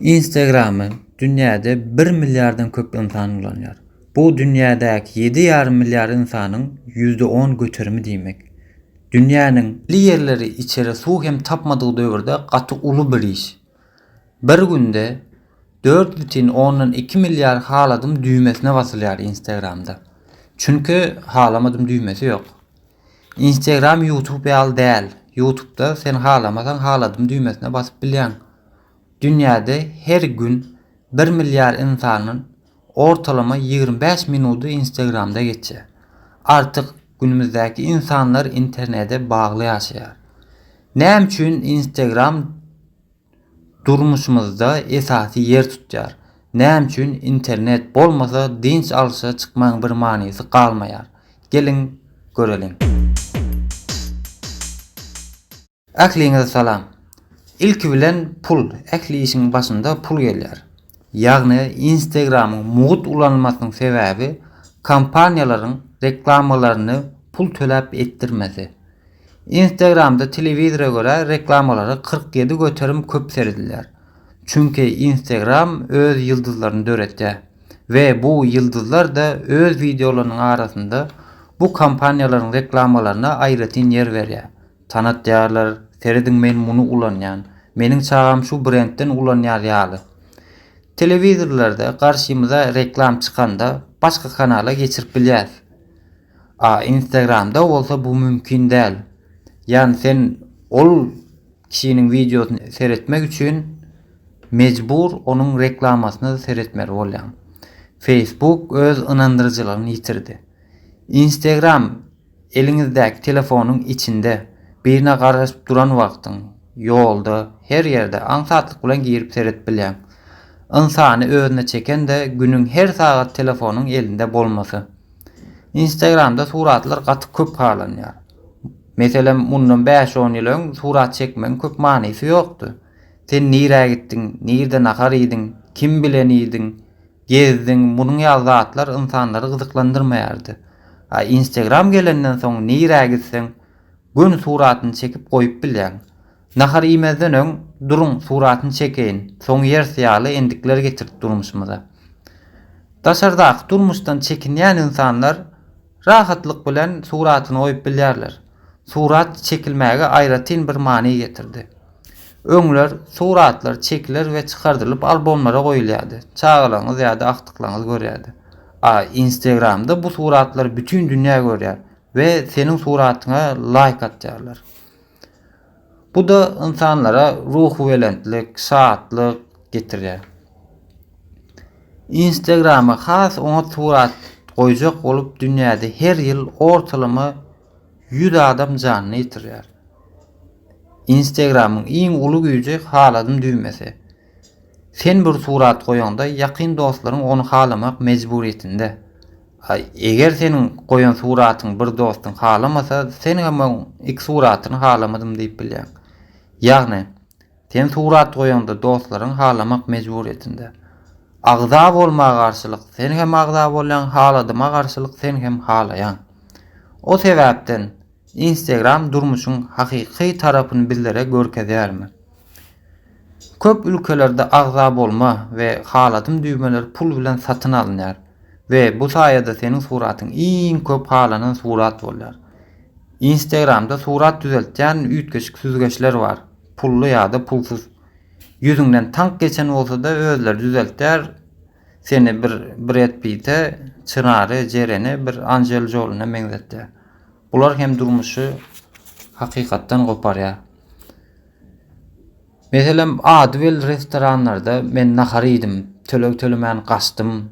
Instagram'ı dünyada 1 milyardan köp insan kullanıyor. Bu dünyadaki 7,5 milyar insanın %10 götürümü demek. Dünyanın yerleri içeri su hem tapmadığı dövrde katı ulu bir iş. Bir günde 4,2 milyar haladım düğmesine basılıyor Instagram'da. Çünkü halamadım düğmesi yok. Instagram YouTube yal değil. YouTube'da sen halamasan haladım düğmesine basıp bilyan. Dünyada her gün 1 milyar insanın ortalama 25 minutu Instagram'da geçiyor. Artık günümüzdeki insanlar internete bağlı yaşıyor. Ne için Instagram durmuşumuzda esası yer tutuyor. Ne için internet bolmasa dinç alışa çıkmanın bir manisi kalmayar. Gelin görelim. Aklinize salam. İlk bilen pul, ekli işin başında pul gelir. Yani Instagram'ın muğut ulanmasının sebebi kampanyaların reklamalarını pul tölep ettirmesi. Instagram'da televizora göre reklamaları 47 götürüm köp serediler. Çünkü Instagram öz yıldızlarını döretdi ve bu yıldızlar da öz videolarının arasında bu kampanyaların reklamalarına ayrıtin yer veriyor. Tanıtıyorlar, seredin men bunu ulanyan, menin çağım şu brandten ulanyan yalı. Televizorlarda karşımıza reklam çıkanda başka kanala geçirip bilýäs. Instagram'da olsa bu mümkün değil. Yani sen ol kişinin videosunu seyretmek için mecbur onun reklamasını seyretmeli bolýan. Facebook öz inandırıcılığını yitirdi. Instagram elinizdeki telefonun içinde birine garaşyp duran wagtyň yolda her yerde ansatlyk bilen girip seyretip bilýän. İnsany özüne çeken de günün her saat telefonun elinde bolmasy. Instagram'da suratlar gaty köp halanýar. Meselem bundan 5-10 ýyl öň surat çekmeň köp manysy ýokdy. Sen nire gittin, nirde nakar idin, kim bilen idin, gezdin, bunun ýazatlar insanlary gyzyklandyrmaýardy. Instagram gelenden soň nire gitsen, gün suratyny çekip goýup bilýän. Nahar iýmezden öň durun suratyny çekeýin. Soň yer syýaly endikler getirip durmuşmyza. Daşardaky durmuşdan çekinýän insanlar rahatlyk bilen suratyny goýup bilýärler. Surat çekilmäge aýratyn bir many getirdi. Öňler suratlar çekilir we çykardylyp albomlara goýulýardy. Çağılaňyz ýa-da aktyklaňyz görýärdi. Instagram'da bu suratlar bütün dünýä görýär we senin suratyna like atýarlar. Bu da insanlara ruh welentlik, şatlyk getirýär. Instagram'a has oňa surat goýjak bolup dünýäde her ýyl ortalama 100 adam janyny ýitirýär. Instagram'ın iň uly güýji haladım düýmesi. Sen bir surat goýanda ýakyn dostlaryň onu halamak mejburiýetinde. Eger senin goýan suratyň bir dostun halamasa, sen hem iki suratyny halamadym diýip bilýän. Ýagny sen surat goýanda dostlaryň halamak mejburiýetinde. Agza bolmaga garşylyk sen hem agza bolýan, haladyma garşylyk sen hem halaýan. O sebäpden Instagram durmuşun hakyky tarapyny bizlere görkezýärmi? Köp ülkelerde agza bolma we haladım düýmeler pul bilen satyn alınýar we bu saýada senin suratyň iň köp halanan surat bolýar. Instagram'da surat düzeltýän üýtgeçik süzgeçler bar. Pullu ýa-da pulsuz. Yüzünden tank geçen bolsa da özler düzeltýär. Seni bir Brad Pitt'e, Çınarı, Ceren'e, bir Angelina Jolie'ne meňzetýär. Bular hem durmuşy hakykatdan goparýar. Meselem adwel restoranlarda men nahar idim, tölemän gaçdym.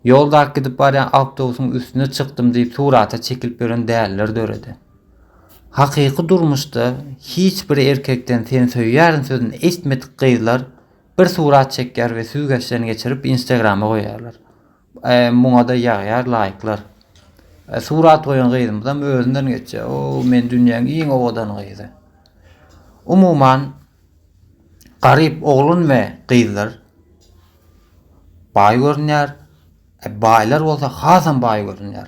Ýolda gidip barýan awtobusyň üstüne çykdym diýip surata çekilip beren däller döredi. Hakyky durmuşda hiç bir erkekden sen söýýärin sözüni esmetdik gyzlar bir surat çekýär we süzgeçlerini geçirip Instagram'a goýarlar. Muňa da ýaýar like'lar. Surat goýan gyzymyzam özünden geçýär. O men dünýäň iň owadan gyzy. Umuman garyp oglun we gyzlar baý görünýär. Baýlar bolsa hasam baý görünýär.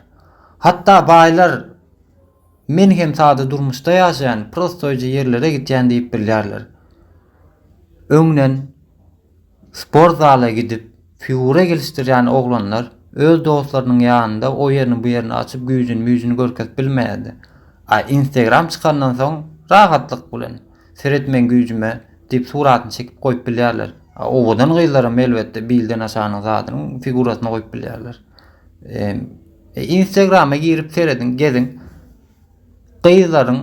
Hatta baýlar men hem sady durmuşda ýaşaýan prostoýjy ýerlere gitýän diýip bilýärler. Öňden spor zala gidip figura geliştirýän oglanlar öz dostlarynyň ýanynda o ýerini bu ýerini açyp güýjüni görkezip bilmeýärdi. Instagram çykandan soň rahatlyk bilen seretmen güýjüme diýip suratyny çekip goýup bilýärler. Owadan gyýlaram elbetde bilden aşanyň zadynyň figurasyny goýup bilýärler. Instagram'a girip seredin, gezin. Gyýlaryň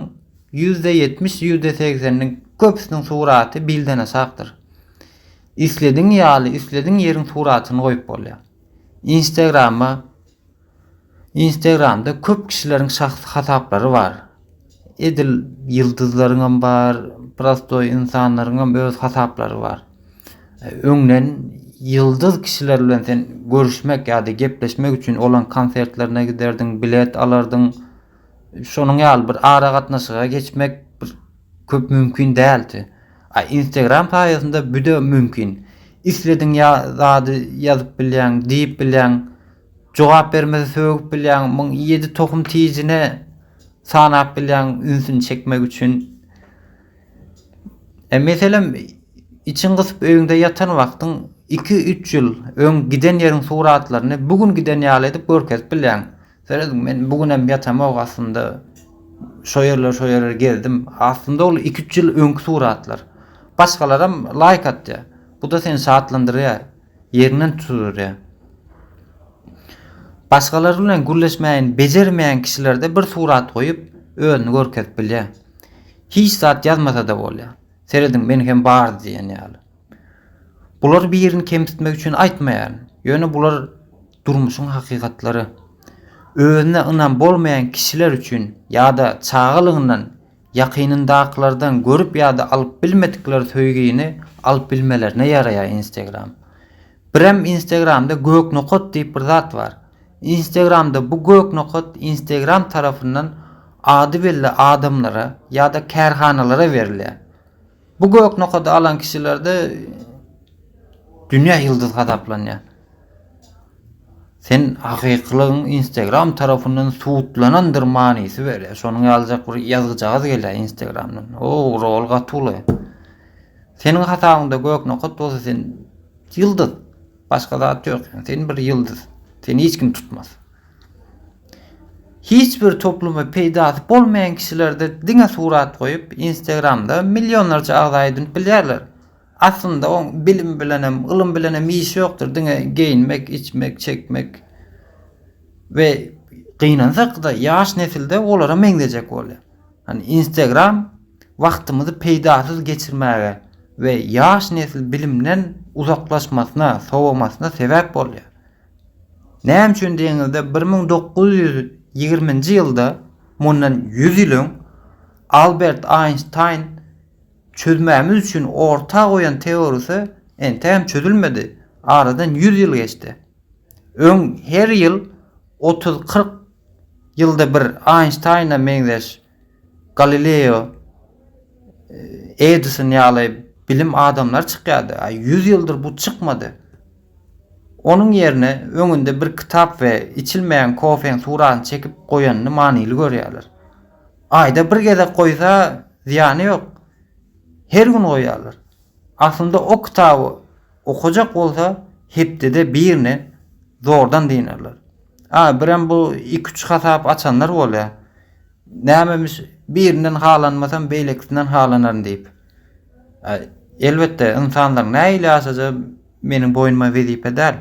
%70, %80'iniň köpüsiniň suraty bilden aşakdyr. İslediň ýaly, islediň ýeriň suratyny goýup bolýar. Instagram'da köp kişileriň şahsy hasaplary bar. Edil ýyldızlaryň bar, prostoy insanlaryň öz hasaplary bar. Öňden ýyldız kişiler bilen sen görüşmek ýa-da gepleşmek üçin olan konsertlerine giderdiň, bilet alardyň. Şonuň ýaly bir ara gatnaşyga geçmek köp mümkin däldi. Instagram paýasynda büde mümkin. İslediň ýa-da ýazyp bilýän, diýip bilýän, jogap bermese sögüp bilýän, 7 tohum tijine sanap bilýän ünsüni çekmek üçin. Meselem için gysyp öňde ýatan wagtyň 2-3 ýyl öň giden ýeriň suratlaryny bugün giden ýaly edip görkezip bilýän. Seredim men bugün hem ýatamok aslında şo ýerler gezdim. Aslında ol 2-3 ýyl öňki suratlar. Başgalaram like atdy. Bu da seni saatlandyrýar, ýerinden tuturýar. Başgalar bilen gürleşmeýän, bejermeýän kişilerde bir surat goýup özüni görkezip bilýär. Hiç zat ýazmasa da bolýar. Seredim men hem bar diýen ýaly. Bular bir ýerini kemsitmek üçin aýtmaýar. Ýöne bular durmuşyň hakykatlary. Özüne ynam bolmayan kişiler üçin ýa-da çağılygyndan, ýakynyndakylardan görüp ýa-da alyp bilmedikleri söýgeni alyp bilmelerine ýaraýar Instagram. Birem Instagram'da gök nokot diýip bir zat bar. Instagram'da bu gök nokot Instagram tarafından ady belli adamlara ýa-da kärhanalara berilýär. Bu gök nokoty alan kişilerde dünýä ýyldız hasaplanýar. Sen hakykylygyň Instagram tarafından suutlanandyr manysy berýär. Şonuň ýalyjak bir ýazgyjaz gelýär Instagramdan. O rol gatyly. Seniň hasabyňda gök nokot bolsa sen ýyldız. Başga zat ýok. Sen bir ýyldız. Seni hiç kim tutmaz. Hiçbir topluma peýdasy bolmayan kişilerde diňe surat goýup Instagram'da milyonlarca agdaýdy bilýärler. Aslında o bilim bilenem, ılım bilenem işi yoktur. Diňe giyinmek, içmek, çekmek ve gynansak da ýaş nesilde olara meňdejek bolýar. Hani Instagram wagtymyzy peýdasyz geçirmäge ve ýaş nesil bilimden uzaklaşmasyna, sowamasyna sebäp bolýar. Näme üçin diýeňizde 1920-nji ýylda mundan 100 ýyl Albert Einstein çözmemiz üçün orta goýan teorisi entem çözülmedi. Aradan 100 ýyl geçdi. Her ýyl 30-40 ýylda bir Einstein'a meňdeş Galileo, Edison ýaly bilim adamlar çykýardy. 100 ýyldyr bu çykmady. Onun yerine öňünde bir kitap ve içilmeyen kofeň suratyny çekip goýanyny manyly görýärler. Aýda bir gezek goýsa ziýany ýok. Her gün goýarlar. Aslında o kitabı okujak bolsa hepde birini zordan diýerler. Birem bu 2-3 hasap açanlar bolýar. Nämemiş birinden halanmasam beýleksinden halanaryn diýip. Elbetde insanlar näile aşaja meniň boýnuma wezipe däl.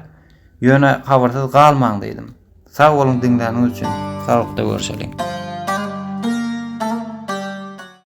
Ýöne habarsyz galmaň diýdim. Sag boluň diňläniň üçin. Saglykda görüşelim.